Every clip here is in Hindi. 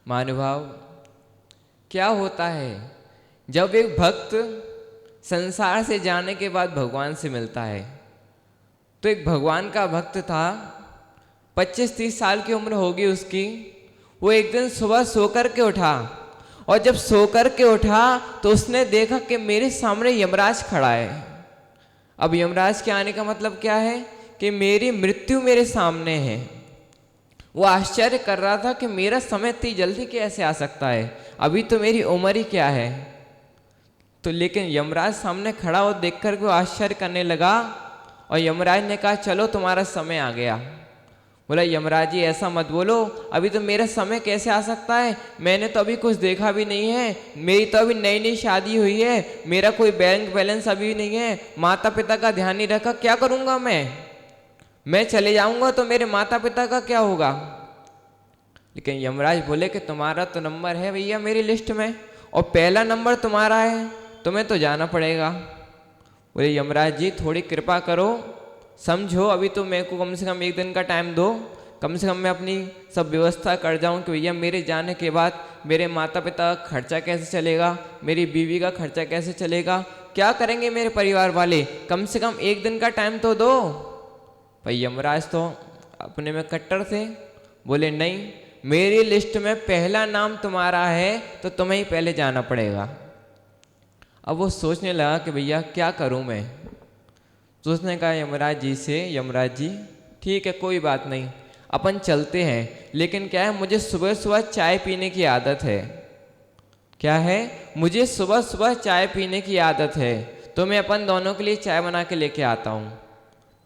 महानुभाव, क्या होता है जब एक भक्त संसार से जाने के बाद भगवान से मिलता है। तो एक भगवान का भक्त था, 25-30 साल की उम्र होगी उसकी। वो एक दिन सुबह सो कर के उठा, और जब सो कर के उठा तो उसने देखा कि मेरे सामने यमराज खड़ा है। अब यमराज के आने का मतलब क्या है कि मेरी मृत्यु मेरे सामने है। वो आश्चर्य कर रहा था कि मेरा समय इतनी जल्दी कैसे आ सकता है, अभी तो मेरी उम्र ही क्या है। तो लेकिन यमराज सामने खड़ा हो देख कर के वो आश्चर्य करने लगा, और यमराज ने कहा चलो तुम्हारा समय आ गया। बोला यमराज जी ऐसा मत बोलो, अभी तो मेरा समय कैसे आ सकता है, मैंने तो अभी कुछ देखा भी नहीं है, मेरी तो अभी नई नई शादी हुई है, मेरा कोई बैंक बैलेंस अभी नहीं है, माता पिता का ध्यान नहीं रखा, क्या करूँगा मैं चले जाऊँगा तो मेरे माता पिता का क्या होगा। लेकिन यमराज बोले कि तुम्हारा तो नंबर है भैया मेरी लिस्ट में, और पहला नंबर तुम्हारा है, तुम्हें तो जाना पड़ेगा। बोले यमराज जी थोड़ी कृपा करो, समझो अभी तो मेरे को कम से कम 1 दिन का टाइम दो, कम से कम मैं अपनी सब व्यवस्था कर जाऊं कि भैया मेरे जाने के बाद मेरे माता पिता का खर्चा कैसे चलेगा, मेरी बीवी का खर्चा कैसे चलेगा, क्या करेंगे मेरे परिवार वाले, कम से कम 1 दिन का टाइम तो दो। भाई यमराज तो अपने में कट्टर थे, बोले नहीं मेरी लिस्ट में पहला नाम तुम्हारा है तो तुम्हें ही पहले जाना पड़ेगा। अब वो सोचने लगा कि भैया क्या करूं मैं। तो उसने कहा यमराज जी से, यमराज जी ठीक है कोई बात नहीं, अपन चलते हैं, लेकिन क्या है मुझे सुबह सुबह चाय पीने की आदत है। क्या है, मुझे सुबह सुबह चाय पीने की आदत है, तो मैं अपन दोनों के लिए चाय बना के लेके आता हूँ।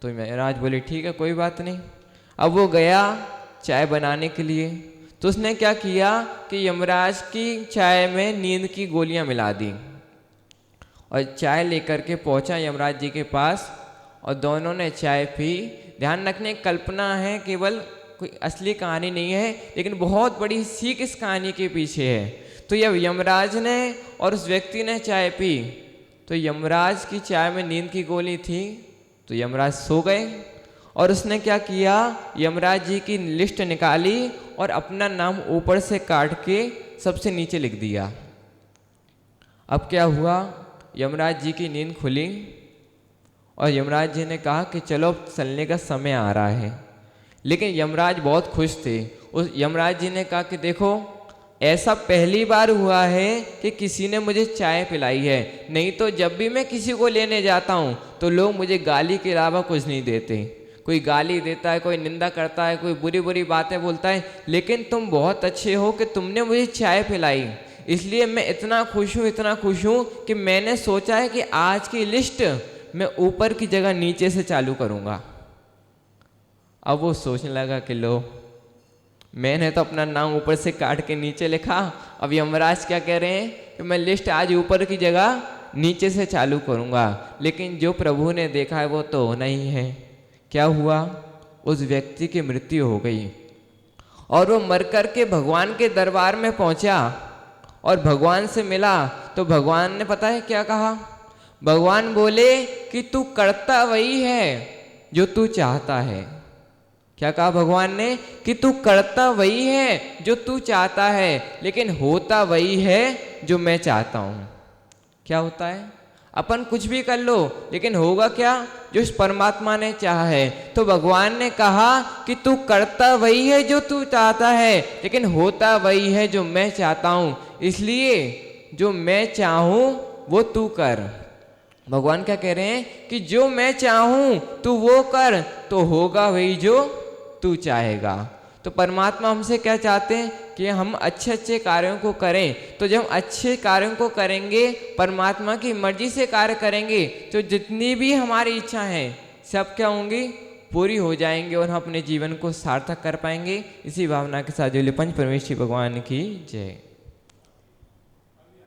तो यमराज बोले ठीक है कोई बात नहीं। अब वो गया चाय बनाने के लिए, तो उसने क्या किया कि यमराज की चाय में नींद की गोलियां मिला दी, और चाय लेकर के पहुंचा यमराज जी के पास, और दोनों ने चाय पी। ध्यान रखने कल्पना है, केवल कोई असली कहानी नहीं है, लेकिन बहुत बड़ी सीख इस कहानी के पीछे है। तो जब यमराज ने और उस व्यक्ति ने चाय पी, तो यमराज की चाय में नींद की गोली थी, तो यमराज सो गए। और उसने क्या किया, यमराज जी की लिस्ट निकाली और अपना नाम ऊपर से काट के सबसे नीचे लिख दिया। अब क्या हुआ, यमराज जी की नींद खुली, और यमराज जी ने कहा कि चलो चलने का समय आ रहा है। लेकिन यमराज बहुत खुश थे। उस यमराज जी ने कहा कि देखो ऐसा पहली बार हुआ है कि किसी ने मुझे चाय पिलाई है, नहीं तो जब भी मैं किसी को लेने जाता हूँ तो लोग मुझे गाली के अलावा कुछ नहीं देते। कोई गाली देता है, कोई निंदा करता है, कोई बुरी बुरी बातें बोलता है, लेकिन तुम बहुत अच्छे हो कि तुमने मुझे चाय पिलाई, इसलिए मैं इतना खुश हूँ, इतना खुश हूँ कि मैंने सोचा है कि आज की लिस्ट मैं ऊपर की जगह नीचे से चालू करूँगा। अब वो सोचने लगा कि लो मैंने तो अपना नाम ऊपर से काट के नीचे लिखा, अब यमराज क्या कह रहे हैं कि मैं लिस्ट आज ऊपर की जगह नीचे से चालू करूँगा। लेकिन जो प्रभु ने देखा है वो तो होना ही है। क्या हुआ, उस व्यक्ति की मृत्यु हो गई, और वो मर कर के भगवान के दरबार में पहुंचा और भगवान से मिला। तो भगवान ने पता है क्या कहा, भगवान बोले कि तू करता वही है जो तू चाहता है। क्या कहा भगवान ने, कि तू करता वही है जो तू चाहता है, लेकिन होता वही है जो मैं चाहता हूँ। क्या होता है, अपन कुछ भी कर लो, लेकिन होगा क्या, जो इस परमात्मा ने चाहा है। तो भगवान ने कहा कि तू करता वही है जो तू चाहता है, लेकिन होता वही है जो मैं चाहता हूँ, इसलिए जो मैं चाहूँ वो तू कर। भगवान क्या कह रहे हैं कि जो मैं चाहूँ तू वो कर, तो होगा वही जो तू चाहेगा। तो परमात्मा हमसे क्या चाहते हैं कि हम अच्छे अच्छे कार्यों को करें। तो जब हम अच्छे कार्यों को करेंगे, परमात्मा की मर्जी से कार्य करेंगे, तो जितनी भी हमारी इच्छा हैं सब क्या होंगी, पूरी हो जाएंगे, और हम अपने जीवन को सार्थक कर पाएंगे। इसी भावना के साथ जो पंच परमेश्वरी भगवान की जय।